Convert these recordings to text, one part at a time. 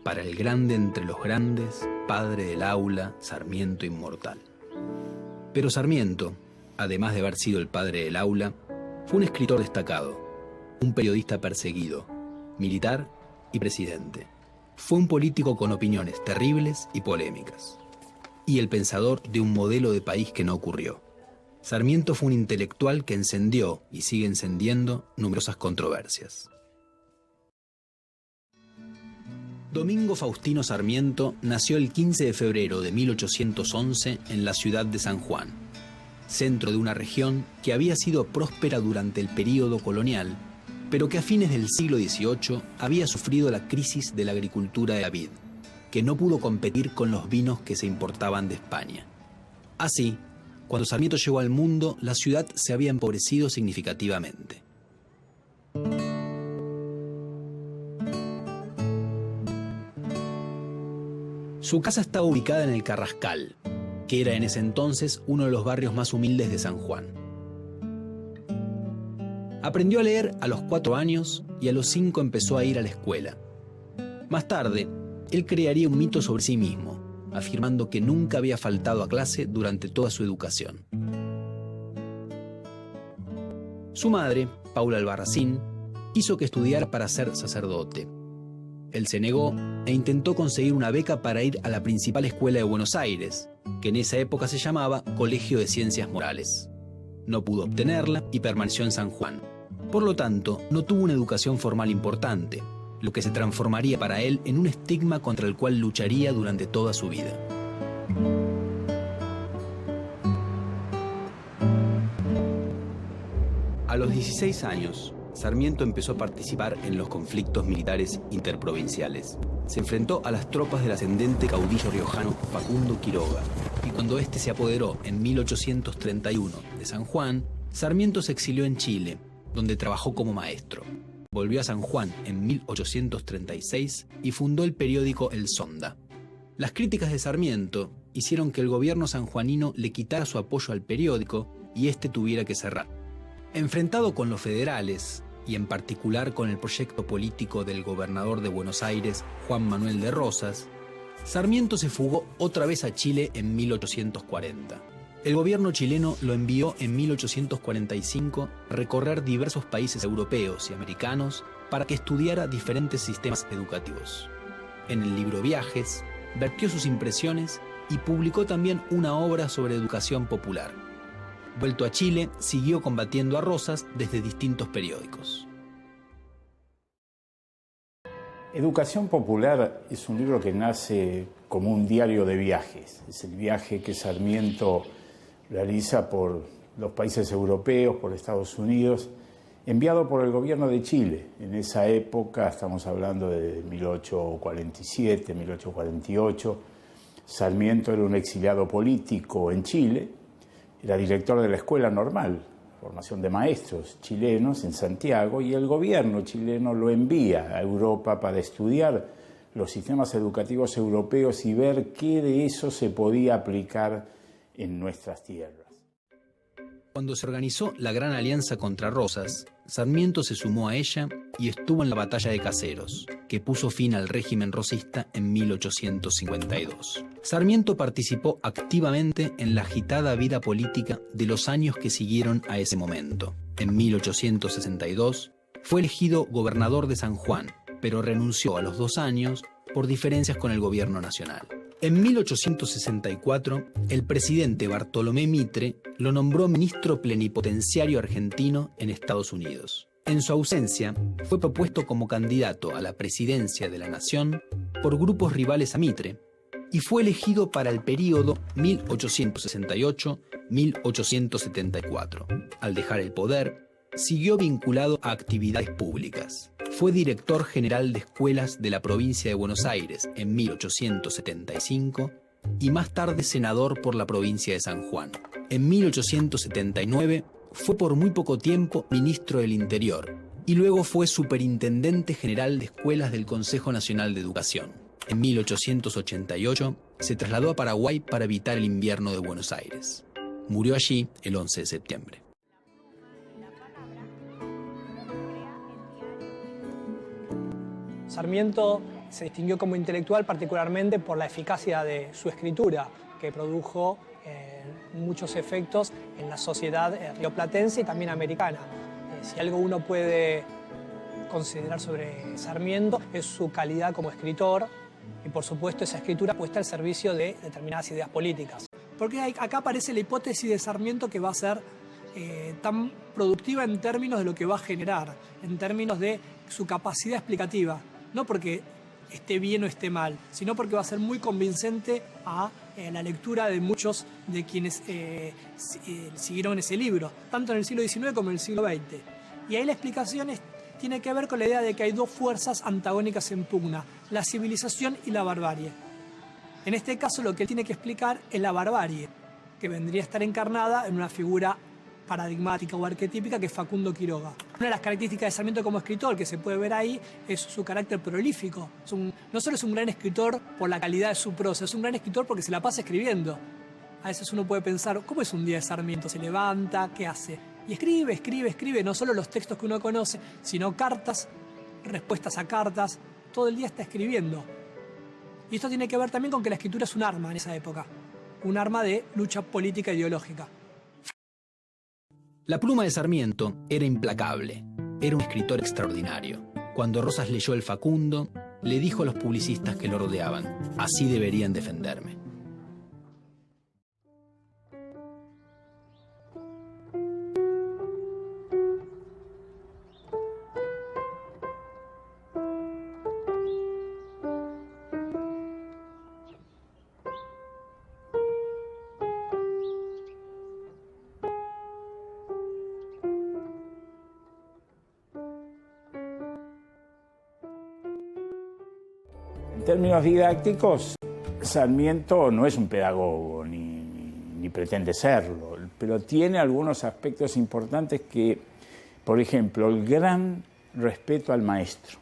para el grande entre los grandes, padre del aula, Sarmiento inmortal. Pero Sarmiento, además de haber sido el padre del aula, fue un escritor destacado, un periodista perseguido, militar y presidente. Fue un político con opiniones terribles y polémicas. Y el pensador de un modelo de país que no ocurrió. Sarmiento fue un intelectual que encendió y sigue encendiendo numerosas controversias. Domingo Faustino Sarmiento nació el 15 de febrero de 1811 en la ciudad de San Juan, centro de una región que había sido próspera durante el período colonial, pero que a fines del siglo XVIII había sufrido la crisis de la agricultura de la vid, que no pudo competir con los vinos que se importaban de España. Así, cuando Sarmiento llegó al mundo, la ciudad se había empobrecido significativamente. Su casa estaba ubicada en el Carrascal, que era en ese entonces uno de los barrios más humildes de San Juan. Aprendió a leer a los 4 años y a los 5 empezó a ir a la escuela. Más tarde, él crearía un mito sobre sí mismo, afirmando que nunca había faltado a clase durante toda su educación. Su madre, Paula Albarracín, hizo que estudiara para ser sacerdote. Él se negó e intentó conseguir una beca para ir a la principal escuela de Buenos Aires, que en esa época se llamaba Colegio de Ciencias Morales. No pudo obtenerla y permaneció en San Juan. Por lo tanto, no tuvo una educación formal importante, lo que se transformaría para él en un estigma contra el cual lucharía durante toda su vida. A los 16 años, Sarmiento empezó a participar en los conflictos militares interprovinciales. Se enfrentó a las tropas del ascendente caudillo riojano Facundo Quiroga, y cuando este se apoderó en 1831 de San Juan, Sarmiento se exilió en Chile, donde trabajó como maestro. Volvió a San Juan en 1836 y fundó el periódico El Sonda. Las críticas de Sarmiento hicieron que el gobierno sanjuanino le quitara su apoyo al periódico y este tuviera que cerrar. Enfrentado con los federales, y en particular con el proyecto político del gobernador de Buenos Aires, Juan Manuel de Rosas, Sarmiento se fugó otra vez a Chile en 1840. El gobierno chileno lo envió en 1845 a recorrer diversos países europeos y americanos para que estudiara diferentes sistemas educativos. En el libro Viajes, vertió sus impresiones y publicó también una obra sobre educación popular. Vuelto a Chile, siguió combatiendo a Rosas desde distintos periódicos. Educación Popular es un libro que nace como un diario de viajes. Es el viaje que Sarmiento realiza por los países europeos, por Estados Unidos, enviado por el gobierno de Chile. En esa época, estamos hablando de 1847, 1848, Sarmiento era un exiliado político en Chile, era director de la Escuela Normal, formación de maestros chilenos en Santiago, y el gobierno chileno lo envía a Europa para estudiar los sistemas educativos europeos y ver qué de eso se podía aplicar en nuestras tierras. Cuando se organizó la Gran Alianza contra Rosas, Sarmiento se sumó a ella y estuvo en la Batalla de Caseros, que puso fin al régimen rosista en 1852. Sarmiento participó activamente en la agitada vida política de los años que siguieron a ese momento. En 1862 fue elegido gobernador de San Juan, pero renunció a los 2 años por diferencias con el gobierno nacional. En 1864, el presidente Bartolomé Mitre lo nombró ministro plenipotenciario argentino en Estados Unidos. En su ausencia, fue propuesto como candidato a la presidencia de la nación por grupos rivales a Mitre y fue elegido para el período 1868-1874. Al dejar el poder, siguió vinculado a actividades públicas. Fue director general de escuelas de la provincia de Buenos Aires en 1875 y más tarde senador por la provincia de San Juan. En 1879 fue por muy poco tiempo ministro del Interior y luego fue superintendente general de escuelas del Consejo Nacional de Educación. En 1888 se trasladó a Paraguay para evitar el invierno de Buenos Aires. Murió allí el 11 de septiembre. Sarmiento Se distinguió como intelectual particularmente por la eficacia de su escritura, que produjo muchos efectos en la sociedad rioplatense y también americana. Si algo uno puede considerar sobre Sarmiento es su calidad como escritor y, por supuesto, esa escritura puesta al servicio de determinadas ideas políticas. Porque acá aparece la hipótesis de Sarmiento que va a ser tan productiva en términos de lo que va a generar, en términos de su capacidad explicativa, no porque esté bien o esté mal, sino porque va a ser muy convincente a la lectura de muchos de quienes siguieron ese libro, tanto en el siglo XIX como en el siglo XX. Y ahí la explicación tiene que ver con la idea de que hay dos fuerzas antagónicas en pugna, la civilización y la barbarie. En este caso lo que él tiene que explicar es la barbarie, que vendría a estar encarnada en una figura paradigmática o arquetípica que es Facundo Quiroga. Una de las características de Sarmiento como escritor que se puede ver ahí es su carácter prolífico. No solo es un gran escritor por la calidad de su prosa, es un gran escritor porque se la pasa escribiendo. A veces uno puede pensar, ¿cómo es un día de Sarmiento? ¿Se levanta? ¿Qué hace? Y escribe, no solo los textos que uno conoce, sino cartas, respuestas a cartas, todo el día está escribiendo. Y esto tiene que ver también con que la escritura es un arma en esa época, un arma de lucha política e ideológica. La pluma de Sarmiento era implacable, era un escritor extraordinario. Cuando Rosas leyó el Facundo, le dijo a los publicistas que lo rodeaban, así deberían defenderme. En términos didácticos, Sarmiento no es un pedagogo, ni pretende serlo, pero tiene algunos aspectos importantes que, por ejemplo, el gran respeto al maestro.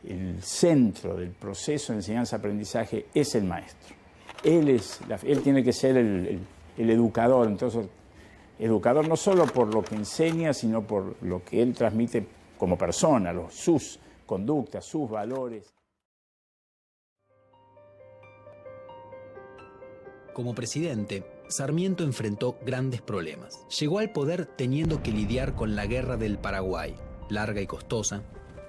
El centro del proceso de enseñanza-aprendizaje es el maestro. Él tiene que ser el educador, entonces, educador no solo por lo que enseña, sino por lo que él transmite como persona, sus conductas, sus valores. Como presidente, Sarmiento enfrentó grandes problemas. Llegó al poder teniendo que lidiar con la Guerra del Paraguay, larga y costosa,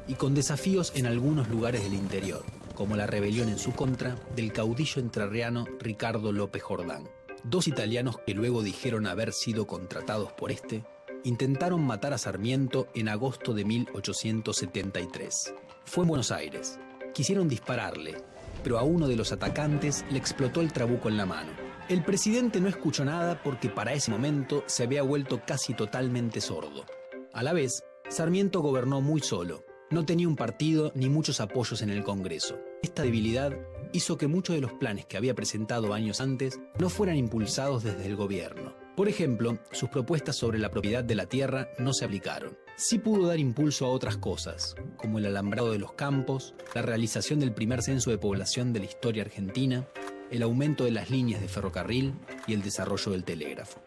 y con desafíos en algunos lugares del interior, como la rebelión en su contra del caudillo entrerriano Ricardo López Jordán. Dos italianos que luego dijeron haber sido contratados por este, intentaron matar a Sarmiento en agosto de 1873. Fue en Buenos Aires. Quisieron dispararle, pero a uno de los atacantes le explotó el trabuco en la mano. El presidente no escuchó nada porque para ese momento se había vuelto casi totalmente sordo. A la vez, Sarmiento gobernó muy solo. No tenía un partido ni muchos apoyos en el Congreso. Esta debilidad hizo que muchos de los planes que había presentado años antes no fueran impulsados desde el gobierno. Por ejemplo, sus propuestas sobre la propiedad de la tierra no se aplicaron. Sí pudo dar impulso a otras cosas, como el alambrado de los campos, la realización del primer censo de población de la historia argentina, el aumento de las líneas de ferrocarril y el desarrollo del telégrafo.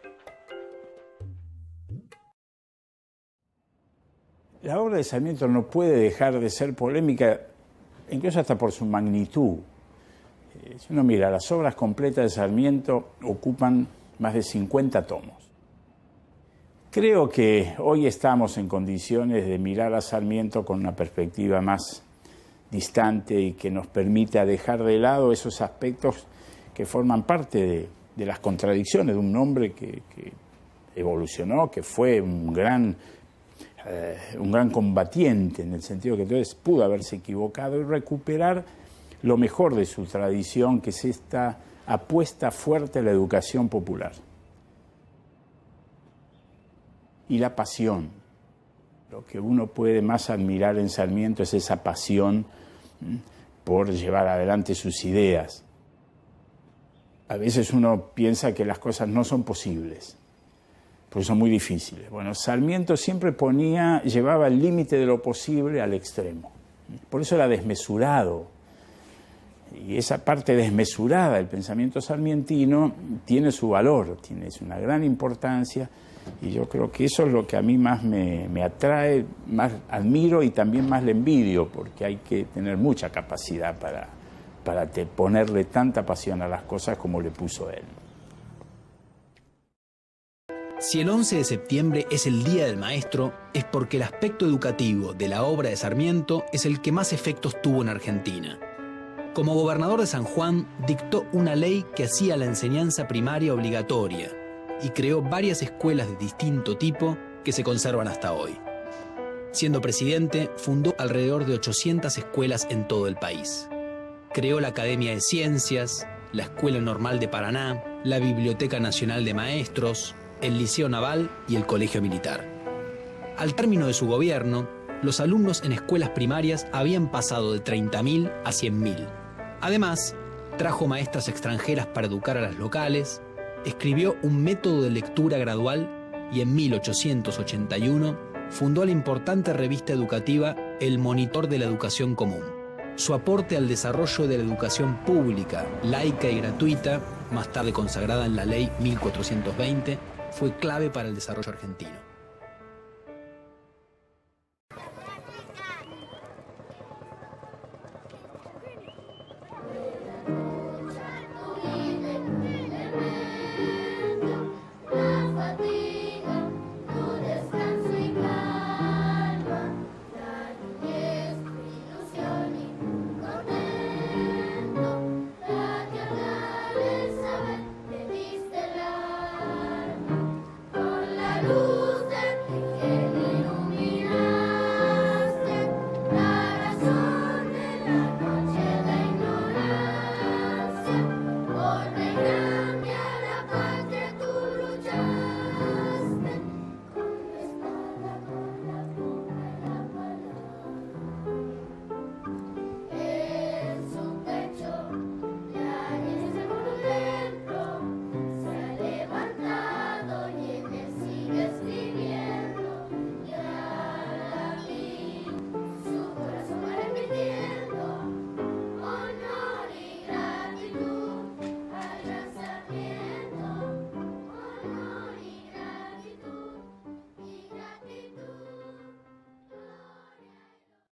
La obra de Sarmiento no puede dejar de ser polémica, incluso hasta por su magnitud. Si uno mira, las obras completas de Sarmiento ocupan más de 50 tomos. Creo que hoy estamos en condiciones de mirar a Sarmiento con una perspectiva más distante y que nos permita dejar de lado esos aspectos que forman parte de las contradicciones de un hombre que evolucionó, que fue un gran combatiente, en el sentido que entonces pudo haberse equivocado, y recuperar lo mejor de su tradición, que es esta apuesta fuerte a la educación popular. Y la pasión. Lo que uno puede más admirar en Sarmiento es esa pasión por llevar adelante sus ideas. A veces uno piensa que las cosas no son posibles, porque son muy difíciles. Bueno, Sarmiento siempre llevaba el límite de lo posible al extremo. Por eso era desmesurado. Y esa parte desmesurada del pensamiento sarmientino tiene su valor, tiene una gran importancia, Y yo creo que eso es lo que a mí más me atrae, más admiro y también más le envidio, porque hay que tener mucha capacidad para ponerle tanta pasión a las cosas como le puso él. Si el 11 de septiembre es el Día del Maestro, es porque el aspecto educativo de la obra de Sarmiento es el que más efectos tuvo en Argentina. Como gobernador de San Juan, dictó una ley que hacía la enseñanza primaria obligatoria y creó varias escuelas de distinto tipo que se conservan hasta hoy. Siendo presidente, fundó alrededor de 800 escuelas en todo el país. Creó la Academia de Ciencias, la Escuela Normal de Paraná, la Biblioteca Nacional de Maestros, el Liceo Naval y el Colegio Militar. Al término de su gobierno, los alumnos en escuelas primarias habían pasado de 30.000 a 100.000. Además, trajo maestras extranjeras para educar a las locales, escribió un método de lectura gradual y en 1881 fundó la importante revista educativa El Monitor de la Educación Común. Su aporte al desarrollo de la educación pública, laica y gratuita, más tarde consagrada en la Ley 1420, fue clave para el desarrollo argentino. Luz.